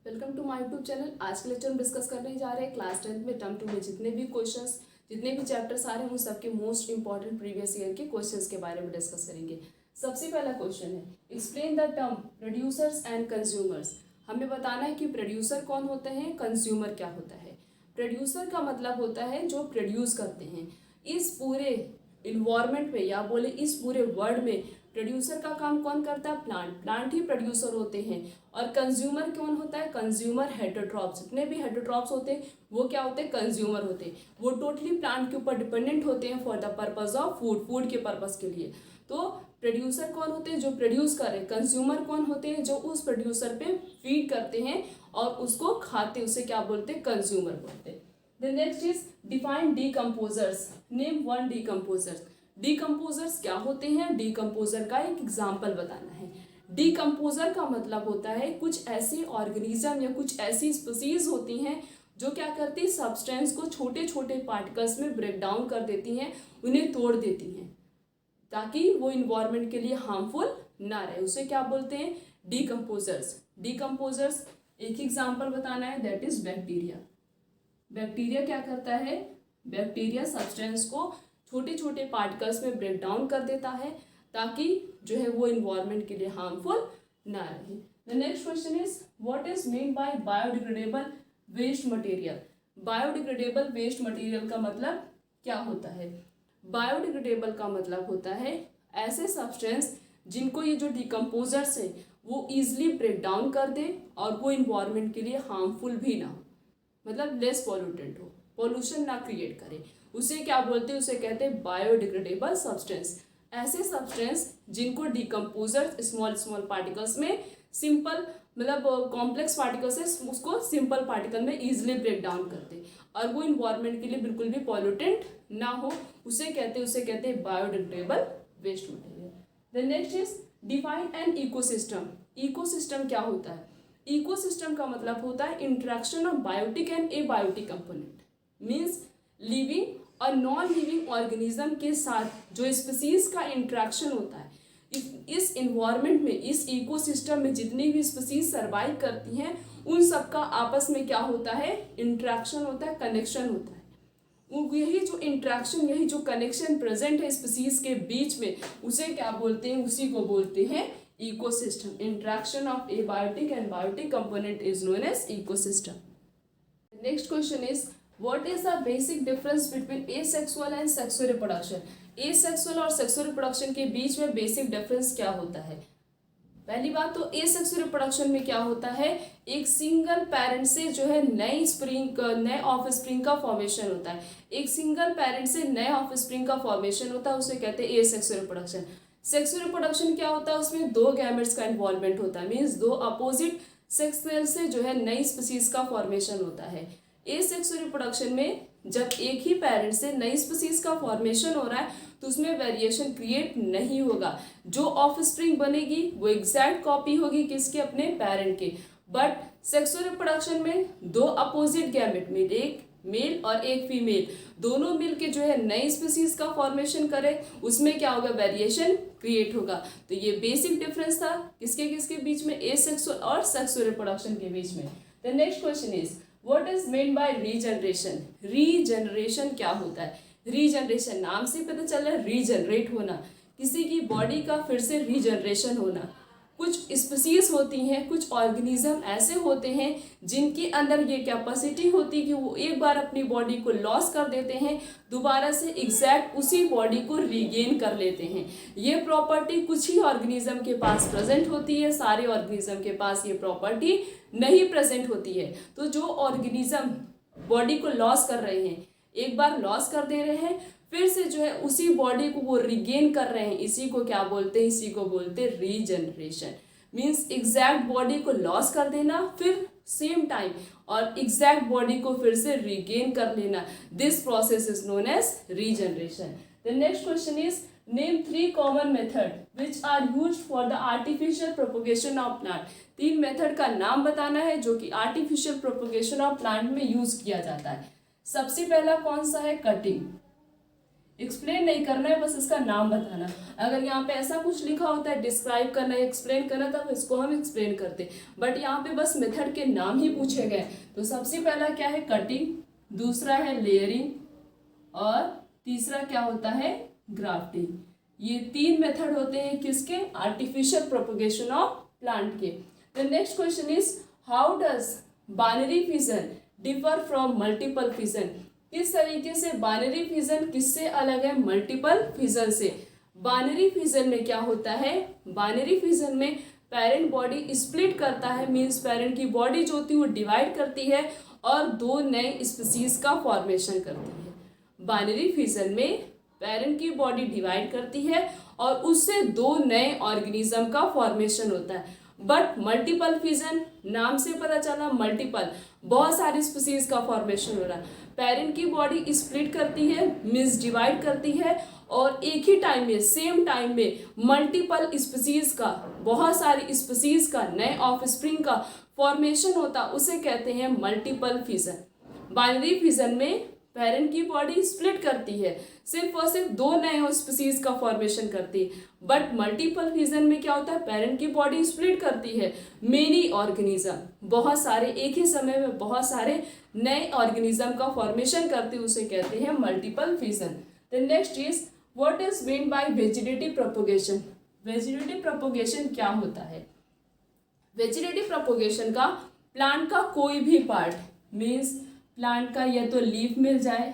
Welcome to my YouTube channel. आज के lecture में डिस्कस करने जा रहे हैं क्लास 10th में टर्म 2 में जितने भी क्वेश्चंस जितने भी चैप्टर्स आ रहे हैं उन सबके मोस्ट इंपॉर्टेंट प्रीवियस ईयर के क्वेश्चंस के बारे में डिस्कस करेंगे। सबसे पहला क्वेश्चन है explain the term producers and consumers. हमें बताना है कि प्रोड्यूसर कौन होते हैं, कंज्यूमर क्या होता है। प्रोड्यूसर का मतलब होता है जो प्रोड्यूस करते हैं। इस पूरे इन्वायरमेंट में या बोले इस पूरे वर्ल्ड में प्रोड्यूसर का काम कौन करता है, प्लांट ही प्रोड्यूसर होते हैं। और कंज्यूमर कौन होता है, कंज्यूमर हेटरोट्रॉप्स। जितने भी हेटरोट्रॉप्स होते हैं वो क्या होते हैं, कंज्यूमर होते हैं। वो टोटली प्लांट के ऊपर डिपेंडेंट होते हैं for the purpose of food के पर्पज के लिए। तो प्रोड्यूसर कौन होते हैं, जो प्रोड्यूस कर रहे हैं। कंज्यूमर कौन होते हैं, जो उस प्रोड्यूसर पे फीड करते हैं और उसको खाते हैं, उसे क्या बोलते हैं, कंज्यूमर बोलते हैं। The next is define decomposers. Name one decomposers. Decomposers क्या होते हैं, डीकम्पोजर का एक एग्जाम्पल बताना है। डीकम्पोजर का मतलब होता है कुछ ऐसे ऑर्गेनिज्म या कुछ ऐसी स्पीसीज होती हैं जो क्या करती है, सब्सटेंस को छोटे छोटे पार्टिकल्स में ब्रेक डाउन कर देती हैं, उन्हें तोड़ देती हैं ताकि वो इन्वायरमेंट के लिए हार्मफुल ना रहे। उसे क्या बोलते हैं, डीकम्पोजर्स। डीकम्पोजर्स एक एग्जाम्पल बताना है, दैट इज बैक्टीरिया। बैक्टीरिया क्या करता है, बैक्टीरिया सब्सटेंस को छोटे छोटे पार्टिकल्स में ब्रेक डाउन कर देता है ताकि जो है वो इन्वायरमेंट के लिए हार्मफुल ना रहे। The next question is what is mean by biodegradable waste material. Biodegradable waste material का मतलब क्या होता है। बायोडिग्रेडेबल का मतलब होता है ऐसे सब्सटेंस जिनको ये जो डिकम्पोजर्स है वो ईजिली ब्रेक डाउन कर दे और वो इन्वायरमेंट के लिए हार्मफुल भी ना हो, मतलब लेस पॉल्यूटेंट हो, पोल्यूशन ना क्रिएट करे। उसे क्या बोलते हैं, उसे कहते हैं बायोडिग्रेडेबल सब्सटेंस। ऐसे सब्सटेंस जिनको डिकम्पोजर स्मॉल स्मॉल पार्टिकल्स में सिंपल मतलब कॉम्प्लेक्स पार्टिकल्स है उसको सिंपल पार्टिकल में इजिली ब्रेक डाउन करते और वो इन्वायरमेंट के लिए बिल्कुल भी पॉल्यूटेंट ना हो, उसे कहते हैं biodegradable waste material. The next is define an ecosystem. Ecosystem क्या होता है, इकोसिस्टम का मतलब होता है interaction of biotic and abiotic component. Means living और नॉन लिविंग ऑर्गेनिज्म के साथ जो स्पीसीज का इंटरेक्शन होता है। इस इन्वायरमेंट में, इस इकोसिस्टम में जितनी भी स्पीसीज सर्वाइव करती हैं उन सब का आपस में क्या होता है, इंटरेक्शन होता है, कनेक्शन होता है। यही जो इंटरेक्शन, यही जो कनेक्शन प्रेजेंट है स्पीसीज के बीच में, उसे क्या बोलते हैं, उसी को बोलते हैं ecosystem. Interaction of abiotic and biotic component is known as ecosystem. The next question is what is the basic difference between asexual and sexual reproduction? asexual और sexual reproduction के बीच में बेसिक डिफरेंस क्या होता है। पहली बात तो एसेक्सुअल रिप्रोडक्शन में क्या होता है, एक सिंगल पेरेंट से जो है नए ऑफस्प्रिंग का फॉर्मेशन होता है। एक सिंगल पेरेंट से नए ऑफस्प्रिंग का फॉर्मेशन होता है, उसे कहते हैं एसेक्सुअल रिप्रोडक्शन। सेक्सुअल रिप्रोडक्शन क्या होता है, उसमें दो गैमेट्स का इन्वॉल्वमेंट होता है, मीन्स दो अपोजिट सेक्स सेल से जो है नई स्पीसीज का फॉर्मेशन होता है। एसेक्सुअल रिप्रोडक्शन में जब एक ही पेरेंट से नई स्पीसीज का फॉर्मेशन हो रहा है तो उसमें वेरिएशन क्रिएट नहीं होगा। जो ऑफस्प्रिंग बनेगी वो एग्जैक्ट कॉपी होगी किसके, अपने पेरेंट के। बट सेक्सुअल रिप्रोडक्शन में दो अपोजिट गैमेट में, एक मेल और एक फीमेल, दोनों मिल के जो है नई स्पीसीज का फॉर्मेशन करे, उसमें क्या होगा, वेरिएशन क्रिएट होगा। तो ये बेसिक डिफरेंस था किसके किसके बीच में, एसेक्सुअल और सेक्सुअल रिप्रोडक्शन के बीच में। The next question is what is mean by regeneration. Regeneration क्या होता है। रीजनरेशन नाम से पता चल रहा है, रीजनरेट होना, किसी की बॉडी का फिर से रीजनरेशन होना। कुछ स्पीसीज होती हैं, कुछ ऑर्गेनिज्म ऐसे होते हैं जिनके अंदर ये कैपेसिटी होती है कि वो एक बार अपनी बॉडी को लॉस कर देते हैं, दोबारा से एग्जैक्ट उसी बॉडी को रीगेन कर लेते हैं। ये प्रॉपर्टी कुछ ही ऑर्गेनिज्म के पास प्रेजेंट होती है, सारे ऑर्गेनिज्म के पास ये प्रॉपर्टी नहीं प्रेजेंट होती है। तो जो ऑर्गेनिज्म बॉडी को लॉस कर रहे हैं, एक बार लॉस कर दे रहे हैं, फिर से जो है उसी बॉडी को वो रिगेन कर रहे हैं, इसी को क्या बोलते हैं, इसी को बोलते हैं रीजनरेशन। मीन्स एग्जैक्ट बॉडी को लॉस कर देना, फिर सेम टाइम और एग्जैक्ट बॉडी को फिर से रिगेन कर लेना। This process is known as regeneration. The next question is name 3 common method which are used for the artificial propagation of plant. 3 method का नाम बताना है जो कि आर्टिफिशियल प्रोपोगेशन ऑफ प्लांट में यूज किया जाता है। सबसे पहला कौन सा है, कटिंग। एक्सप्लेन नहीं करना है, बस इसका नाम बताना। अगर यहाँ पे ऐसा कुछ लिखा होता है डिस्क्राइब करना है, एक्सप्लेन करना, तब इसको हम एक्सप्लेन करते, बट यहाँ पे बस मेथड के नाम ही पूछे गए। तो सबसे पहला क्या है, कटिंग, दूसरा है लेयरिंग, और तीसरा क्या होता है, ग्राफ्टिंग। ये 3 मेथड होते हैं किसके, आर्टिफिशियल प्रोपगेशन ऑफ प्लांट के। The next question is how does binary fission differ from multiple fission. किस तरीके से बाइनरी फिजन किससे अलग है मल्टीपल फिजन से। बाइनरी फिजन में क्या होता है, बाइनरी फिजन में पेरेंट बॉडी स्प्लिट करता है, मीन्स पेरेंट की बॉडी जो होती है वो डिवाइड करती है और 2 नए स्पीसीज का फॉर्मेशन करती है। बाइनरी फिजन में पेरेंट की बॉडी डिवाइड करती है और उससे 2 नए ऑर्गेनिज्म का फॉर्मेशन होता है। बट मल्टीपल फिजन, नाम से पता चला मल्टीपल, बहुत सारे स्पीसीज का फॉर्मेशन हो रहा है। पेरेंट की बॉडी स्प्लिट करती है, मीन्स डिवाइड करती है, और एक ही टाइम में, सेम टाइम में मल्टीपल स्पीसीज का, बहुत सारी स्पीसीज का नए ऑफस्प्रिंग का फॉर्मेशन होता, उसे कहते हैं मल्टीपल फिजन। बाइनरी फिजन में पेरेंट की बॉडी स्प्लिट करती है, सिर्फ और सिर्फ 2 नए स्पीसीज का फॉर्मेशन करती है। बट मल्टीपल फिजन में क्या होता है, पेरेंट की बॉडी स्प्लिट करती है, मेनी ऑर्गेनिज्म, बहुत सारे, एक ही समय में बहुत सारे नए ऑर्गेनिज्म का फॉर्मेशन करती है, उसे कहते हैं multiple fission. The next is what is mean bye vegetative propagation. Vegetative propagation क्या होता है। वेजिटेटिव प्रोपगेशन का प्लांट का कोई भी पार्ट, मीन्स प्लांट का या तो लीफ मिल जाए,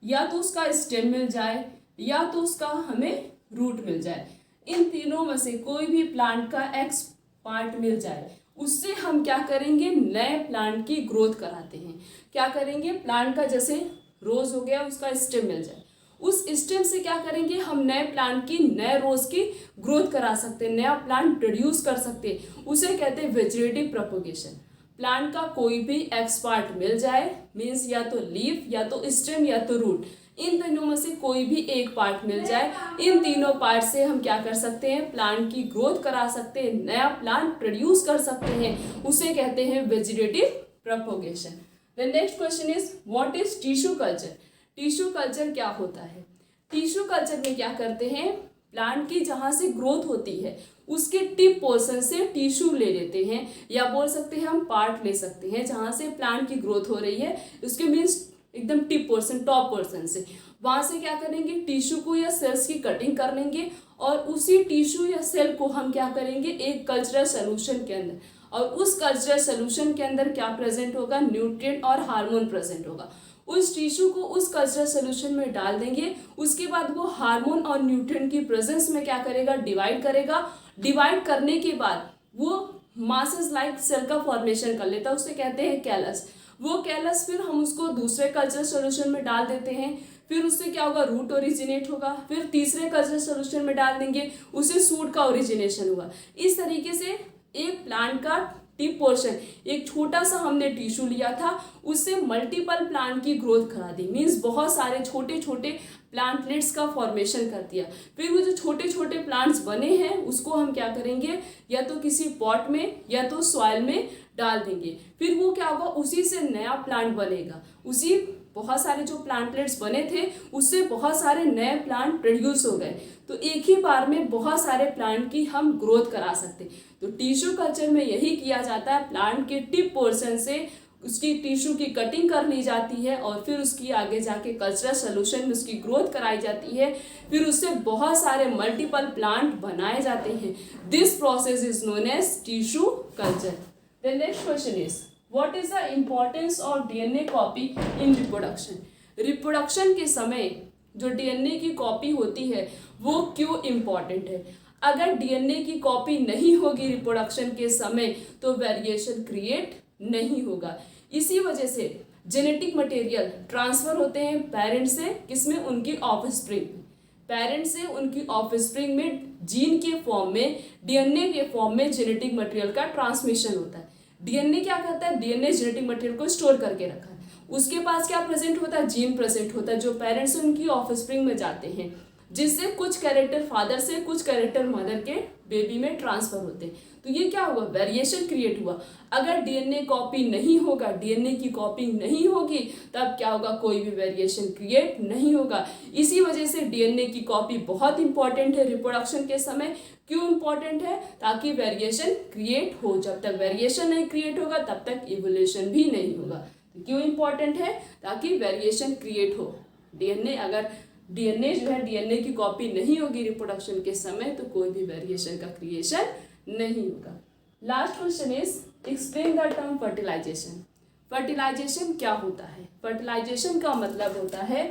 या तो उसका स्टेम मिल जाए, या तो उसका हमें रूट मिल जाए, इन तीनों में से कोई भी प्लांट का एक्स पार्ट मिल जाए, उससे हम क्या करेंगे, नए प्लांट की ग्रोथ कराते हैं। क्या करेंगे, प्लांट का जैसे रोज हो गया, उसका स्टेम मिल जाए, उस स्टेम से क्या करेंगे, हम नए प्लांट की, नए रोज की ग्रोथ करा सकते हैं, नया प्लांट प्रोड्यूस कर सकते हैं, उसे कहते हैं वेजिटेटिव प्रोपगेशन। प्लांट का कोई भी एक्स पार्ट मिल जाए, मीन्स या तो लीफ, या तो स्टेम, या तो रूट, इन तीनों में से कोई भी एक पार्ट मिल जाए, इन तीनों पार्ट से हम क्या कर सकते हैं, प्लांट की ग्रोथ करा सकते हैं, नया प्लांट प्रोड्यूस कर सकते हैं, उसे कहते हैं vegetative propagation. The next question is what is tissue culture. Tissue culture क्या होता है। टिश्यू कल्चर में क्या करते हैं, प्लांट की जहाँ से ग्रोथ होती है उसके टिप पोर्शन से टिश्यू ले लेते हैं, या बोल सकते हैं हम पार्ट ले सकते हैं, जहाँ से प्लांट की ग्रोथ हो रही है उसके मीन्स एकदम टिप पोर्शन, टॉप पोर्शन से, वहाँ से क्या करेंगे, टिश्यू को या सेल्स की कटिंग कर लेंगे, और उसी टिश्यू या सेल को हम क्या करेंगे, एक कल्चरल सोल्यूशन के अंदर, और उस कल्चरल सोल्यूशन के अंदर क्या प्रेजेंट होगा, न्यूट्रिएंट और हार्मोन प्रेजेंट होगा। उस टिश्यू को उस कल्चरल सोल्यूशन में डाल देंगे, उसके बाद वो हार्मोन और न्यूट्रिएंट की प्रेजेंस में क्या करेगा, डिवाइड करेगा। डिवाइड करने के बाद वो मासेस लाइक सेल का फॉर्मेशन कर लेता है, उसे कहते हैं कैलस। वो कैलस फिर हम उसको दूसरे कल्चरल सोल्यूशन में डाल देते हैं, फिर उससे क्या होगा, रूट ओरिजिनेट होगा, फिर तीसरे कल्चरल सोल्यूशन में डाल देंगे, उससे सूट का ओरिजिनेशन होगा। इस तरीके से एक प्लांट का टिप पोर्शन, एक छोटा सा हमने टिश्यू लिया था, उससे मल्टीपल प्लांट की ग्रोथ करा दी, मीन्स बहुत सारे छोटे छोटे प्लांटलेट्स का फॉर्मेशन कर दिया। फिर वो जो छोटे छोटे प्लांट्स बने हैं उसको हम क्या करेंगे, या तो किसी पॉट में या तो सॉइल में डाल देंगे, फिर वो क्या होगा, उसी से नया प्लांट बनेगा। उसी बहुत सारे जो प्लांटलेट्स बने थे उससे बहुत सारे नए प्लांट प्रोड्यूस हो गए, तो एक ही बार में बहुत सारे प्लांट की हम ग्रोथ करा सकते। तो टिश्यू कल्चर में यही किया जाता है, प्लांट के टिप पोर्शन से उसकी टिश्यू की कटिंग कर ली जाती है, और फिर उसकी आगे जाके कल्चरल सोल्यूशन में उसकी ग्रोथ कराई जाती है, फिर उससे बहुत सारे मल्टीपल प्लांट बनाए जाते हैं। This process is known as tissue culture. The next question is what is the importance of DNA copy in reproduction. Reproduction के समय जो डीएनए की कॉपी होती है वो क्यों इम्पॉर्टेंट है। अगर डीएनए की कॉपी नहीं होगी रिप्रोडक्शन के समय तो वेरिएशन क्रिएट नहीं होगा। इसी वजह से जेनेटिक मटेरियल ट्रांसफर होते हैं पेरेंट से, किसमें, उनकी ऑफस्प्रिंग में, पेरेंट से उनकी ऑफस्प्रिंग में जीन के फॉर्म में, डीएनए के फॉर्म में जेनेटिक मटेरियल का ट्रांसमिशन होता है। डीएनए क्या करता है, डीएनए जेनेटिक मटेरियल को स्टोर करके रखा है, उसके पास क्या प्रेजेंट होता है, जीन प्रेजेंट होता है, जो पेरेंट्स से उनकी ऑफस्प्रिंग में जाते हैं। जिससे कुछ कैरेक्टर फादर से कुछ कैरेक्टर मदर के बेबी में ट्रांसफर होते हैं। तो ये क्या हुआ, वेरिएशन क्रिएट हुआ। अगर डीएनए कॉपी नहीं होगा, डीएनए की कॉपी नहीं होगी, तब क्या होगा, कोई भी वेरिएशन क्रिएट नहीं होगा। इसी वजह से डीएनए की कॉपी बहुत इंपॉर्टेंट है रिप्रोडक्शन के समय। क्यों इंपॉर्टेंट है, ताकि वेरिएशन क्रिएट हो। जब तक वेरिएशन नहीं क्रिएट होगा तब तक इवोल्यूशन भी नहीं होगा। क्यों इंपॉर्टेंट है, ताकि वेरिएशन क्रिएट हो। डीएनए अगर डीएनए जो है, डीएनए की कॉपी नहीं होगी रिप्रोडक्शन के समय, तो कोई भी वेरिएशन का क्रिएशन नहीं होगा। Last question is explain the term fertilisation. Fertilisation क्या होता है? फर्टिलाइजेशन का मतलब होता है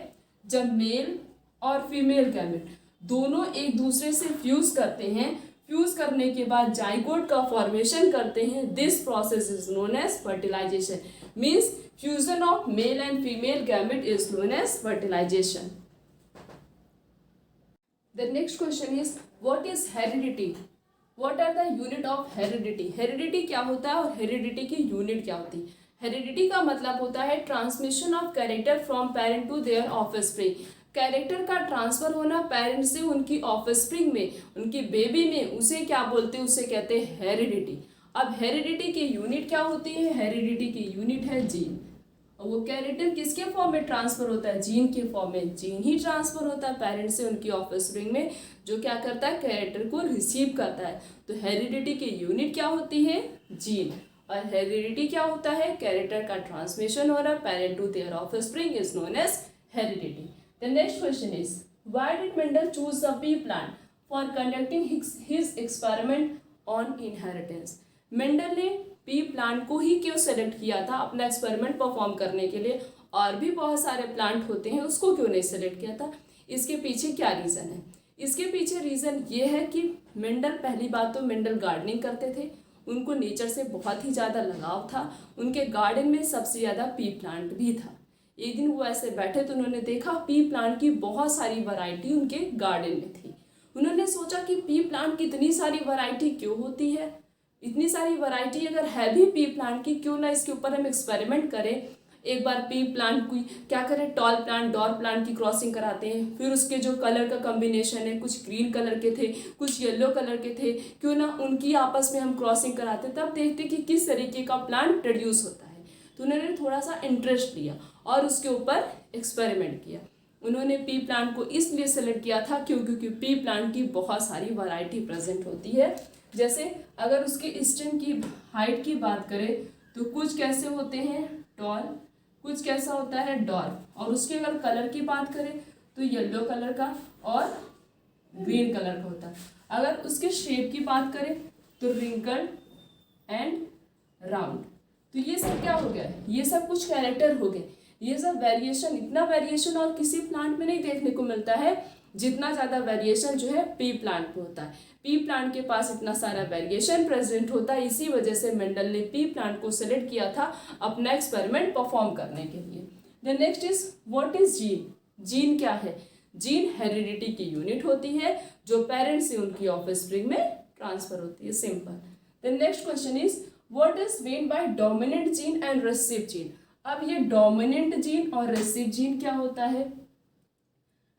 जब मेल और फीमेल गैमेट दोनों एक दूसरे से फ्यूज करते हैं, फ्यूज करने के बाद जाइगोट का फॉर्मेशन करते हैं। This process is known as fertilisation. Means fusion of male and female gamete is known as fertilisation. The next question is what is heredity? What are the unit of heredity? Heredity क्या होता है और heredity की unit क्या होती है? Heredity का मतलब होता है transmission of character from parent to their offspring. Character का ट्रांसफर होना पेरेंट से उनकी ऑफस्प्रिंग में, उनकी बेबी में, उसे क्या बोलते हैं, उसे कहते हैं हेरिडिटी। अब हेरिडिटी की यूनिट क्या होती है? हेरिडिटी की यूनिट है जीन। और वो कैरेक्टर किसके फॉर्म में ट्रांसफर होता है? जीन के फॉर्म में। जीन ही ट्रांसफर होता है पेरेंट से उनकी ऑफस्प्रिंग में, जो क्या करता है, कैरेक्टर को रिसीव करता है। तो हेरिडिटी की यूनिट क्या होती है? जीन। और हेरिडिटी क्या होता है? कैरेक्टर का ट्रांसमिशन हो रहा है parent to their offspring is known as heredity. The next question is why did Mendel choose the pea plant for conducting his experiment on inheritance? Mendel ने पी प्लांट को ही क्यों सेलेक्ट किया था अपना एक्सपेरिमेंट परफॉर्म करने के लिए? और भी बहुत सारे प्लांट होते हैं, उसको क्यों नहीं सेलेक्ट किया था? इसके पीछे क्या रीज़न है? इसके पीछे रीज़न ये है कि मेंडल, पहली बात तो मेंडल गार्डनिंग करते थे, उनको नेचर से बहुत ही ज़्यादा लगाव था। उनके गार्डन में सबसे ज़्यादा पी प्लांट भी था। एक दिन वो ऐसे बैठे तो उन्होंने देखा पी प्लांट की बहुत सारी वैरायटी उनके गार्डन में थी। उन्होंने सोचा कि पी प्लांट की इतनी सारी वैरायटी क्यों होती है, इतनी सारी वैरायटी अगर है भी पी प्लांट की, क्यों ना इसके ऊपर हम एक्सपेरिमेंट करें। एक बार पी प्लांट की क्या करें, टॉल प्लांट डॉर प्लांट की क्रॉसिंग कराते हैं। फिर उसके जो कलर का कॉम्बिनेशन है, कुछ ग्रीन कलर के थे, कुछ येलो कलर के थे, क्यों ना उनकी आपस में हम क्रॉसिंग कराते, तब देखते कि किस तरीके का प्लांट प्रोड्यूस होता है। तो उन्होंने थोड़ा सा इंटरेस्ट लिया और उसके ऊपर एक्सपेरिमेंट किया। उन्होंने पी प्लांट को इसलिए सेलेक्ट किया था क्योंकि पी प्लांट की बहुत सारी वैरायटी प्रेजेंट होती है। जैसे अगर उसके स्टेम की हाइट की बात करें तो कुछ कैसे होते हैं, टॉल, कुछ कैसा होता है, डॉर्फ, और उसके अगर कलर की बात करें तो येलो कलर का और ग्रीन कलर का होता है। अगर उसके शेप की बात करें तो रिंकल्ड एंड राउंड। तो ये सब क्या हो गया, ये सब कुछ कैरेक्टर हो गए। ये सब वेरिएशन, इतना वेरिएशन और किसी प्लांट में नहीं देखने को मिलता है जितना ज़्यादा वेरिएशन जो है पी प्लांट में होता है। पी प्लांट के पास इतना सारा वेरिएशन प्रेजेंट होता है, इसी वजह से मेंडल ने पी प्लांट को सिलेक्ट किया था अपना एक्सपेरिमेंट परफॉर्म करने के लिए। The next is what is gene? Gene क्या है? जीन हेरिडिटी की यूनिट होती है जो पेरेंट्स से उनकी ऑफस्प्रिंग में ट्रांसफर होती है, simple. The next question is what is mean bye dominant gene and receive gene? अब ये डोमिनेंट जीन और रिसीव जीन क्या होता है?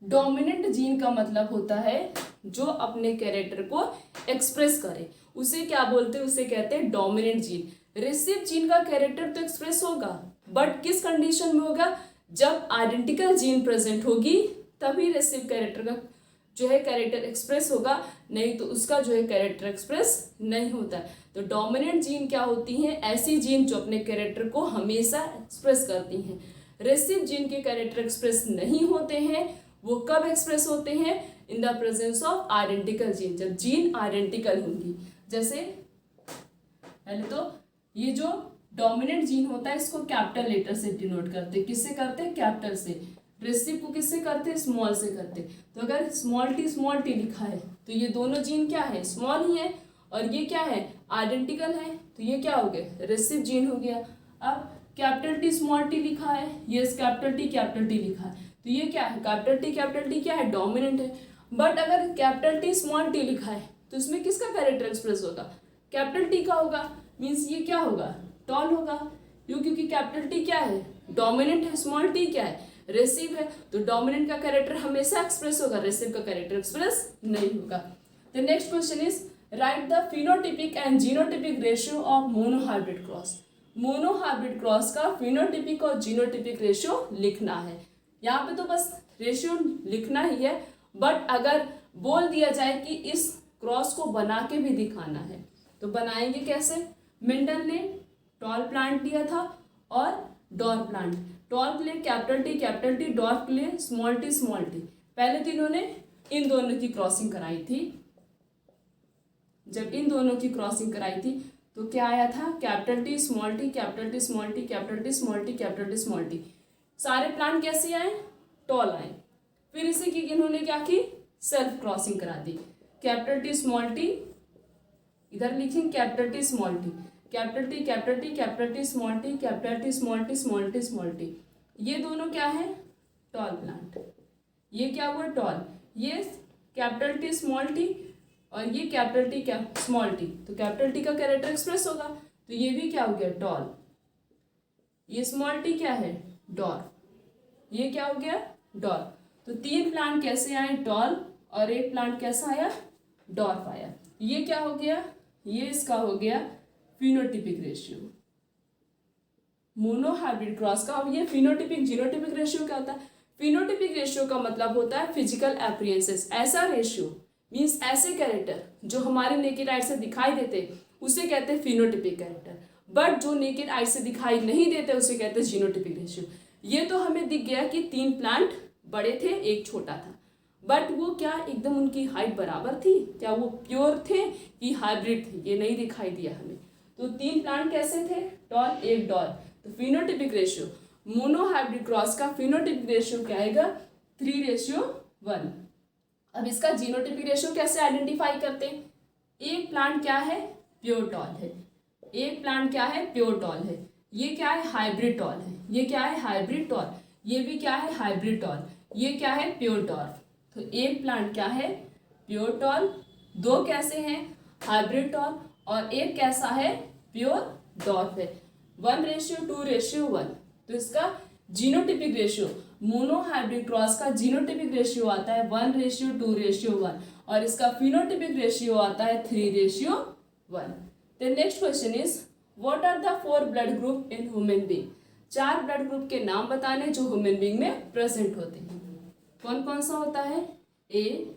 डोमिनेंट जीन का मतलब होता है जो अपने कैरेक्टर को एक्सप्रेस करे, उसे क्या बोलते हैं, उसे कहते हैं डोमिनेंट जीन। रिसीव जीन का कैरेक्टर तो एक्सप्रेस होगा, बट किस कंडीशन में होगा? जब आइडेंटिकल जीन प्रेजेंट होगी तभी रिसीव कैरेक्टर का जो है कैरेक्टर एक्सप्रेस होगा, नहीं तो उसका जो है कैरेक्टर एक्सप्रेस नहीं होता है। तो डोमिनेंट जीन क्या होती हैं? ऐसी जीन जो अपने कैरेक्टर को हमेशा एक्सप्रेस करती हैं। रिसीव जीन के कैरेक्टर एक्सप्रेस नहीं होते हैं। वो कब एक्सप्रेस होते हैं? In the presence of identical gene, जब जीन आइडेंटिकल होंगी। जैसे पहले तो ये जो डोमिनेंट जीन होता है इसको कैपिटल लेटर से डिनोट करते हैं। किससे करते हैं? कैपिटल से। रिसीव को किससे करते हैं? स्मॉल से करते। तो अगर स्मॉल टी लिखा है तो ये दोनों जीन क्या है? स्मॉल ही है। और ये क्या है? आइडेंटिकल है, तो ये क्या हो गया? रिसीव जीन हो गया। अब कैपिटल टी स्मॉल टी लिखा है, ये कैपिटल टी लिखा है, तो ये क्या है? कैपिटल टी क्या है? डोमिनेंट है। बट अगर कैपिटल टी स्मॉल टी लिखा है तो इसमें किसका कैरेक्टर एक्सप्रेस होगा? कैपिटल टी का होगा। मीन्स ये क्या होगा? टॉल होगा। क्योंकि कैपिटल टी क्या है? डोमिनेंट है। स्मॉल टी क्या है? रेसिव है तो डोमिनेंट का कैरेक्टर हमेशा एक्सप्रेस होगा, रेसिव का कैरेक्टर एक्सप्रेस नहीं होगा। The next question is right the phenotypic and genotypic ratio of monohybrid cross. Monohybrid cross का फिनोटिपिक और जीनोटिपिक रेशियो लिखना है। यहाँ पे तो बस रेशियो लिखना ही है, बट अगर बोल दिया जाए कि इस क्रॉस को बना के भी दिखाना है तो बनाएंगे कैसे। मेंडल ने टॉल प्लांट दिया था और डॉर्फ प्लांट। टॉल के लिए कैपिटल टी, डॉर्फ के लिए स्मॉल टी। पहले तो इन्होंने इन दोनों की क्रॉसिंग कराई थी। जब इन दोनों की क्रॉसिंग कराई थी तो क्या आया था, capital T small T, capital T small T, capital T small T, capital T small T. सारे प्लांट कैसे आए, टॉल आए। फिर इसे की इन्होंने क्या की, सेल्फ क्रॉसिंग करा दी। कैपिटल टी स्मॉल टी, इधर लिखेंगे capital T small T, capital T capital T, capital T small T, capital T small T, small T small T. ये दोनों क्या है, टॉल प्लांट। ये क्या हुआ, टॉल। ये कैपिटल टी स्मॉल टी और ये कैपिटल टी स्मॉल टी, तो कैपिटल टी का कैरेक्टर एक्सप्रेस होगा, तो ये भी क्या हो गया, टॉल। ये स्मॉल टी क्या है, डॉर्फ। ये क्या हो गया, डॉर्फ। तो तीन प्लांट कैसे आए, टॉल, और एक प्लांट कैसा आया, डॉर्फ आया। ये क्या हो गया, ये इसका हो गया फिनोटिपिक रेशियो। मोनोहाइब्रिड क्रॉस का। अब ये फिनोटिपिक जीनोटिपिक रेशियो क्या होता है, फिनोटिपिक रेशियो का मतलब होता है फिजिकल अपीयरेंसेस। ऐसा रेशियो मीन्स ऐसे कैरेक्टर जो हमारे नेकेड आई से दिखाई देते उसे कहते हैं फिनोटिपिक कैरेक्टर, बट जो नेकेड आई से दिखाई नहीं देते उसे कहते हैं जीनोटिपिक रेशियो। ये तो हमें दिख गया कि तीन प्लांट बड़े थे, एक छोटा था, बट वो क्या एकदम उनकी हाइट बराबर थी, क्या वो प्योर थे कि हाइब्रिड थे, ये नहीं दिखाई दिया हमें। तो तीन प्लांट कैसे थे, टॉल, एक डॉर्फ। तो फिनोटिपिक रेशियो मोनोहाइब्रिड क्रॉस का फिनोटिपिक रेशियो क्या आएगा, 3:1। अब इसका जीनोटिपिक रेशियो कैसे आइडेंटिफाई करते हैं, एक प्लांट क्या है, प्योर टॉल है, एक प्लांट क्या है, प्योर टॉल है, ये क्या है, हाइब्रिड टॉल है, ये क्या है, हाइब्रिड टॉल, ये भी क्या है, हाइब्रिड टॉल, ये क्या है, प्योर डॉर्फ। तो एक प्लांट क्या है, प्योर टॉल, दो कैसे हैं, हाइब्रिड टॉल, और एक कैसा है, प्योर डॉर्फ है। 1:2:1। तो इसका जीनोटिपिक रेशियो मोनोहाइब्रिड क्रॉस का जीनोटिपिक रेशियो आता है 1:2:1 और इसका फिनोटिपिक रेशियो आता है 3:1। The next question is what are the 4 blood group in human being. 4 blood group के नाम बताने जो ह्यूमन बीइंग में प्रेजेंट होते हैं। कौन कौन सा होता है, ए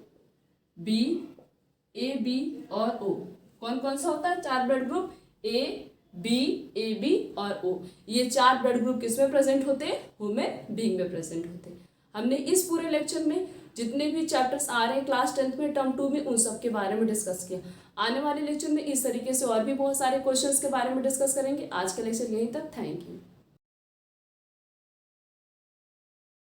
बी और ओ। कौन कौन सा होता है, 4 ब्लड ग्रुप, ए बी और ओ। ये 4 ब्लड ग्रुप किस में प्रेजेंट होते हैं, ह्यूमन बीइंग में प्रेजेंट होते हैं। हमने इस पूरे लेक्चर में जितने भी चैप्टर्स आ रहे हैं क्लास 10th में टर्म 2 में, उन सब के बारे में डिस्कस किया। आने वाले लेक्चर में इस तरीके से और भी बहुत सारे क्वेश्चंस के बारे में डिस्कस करेंगे। आज का लेक्चर यहीं तक, थैंक यू।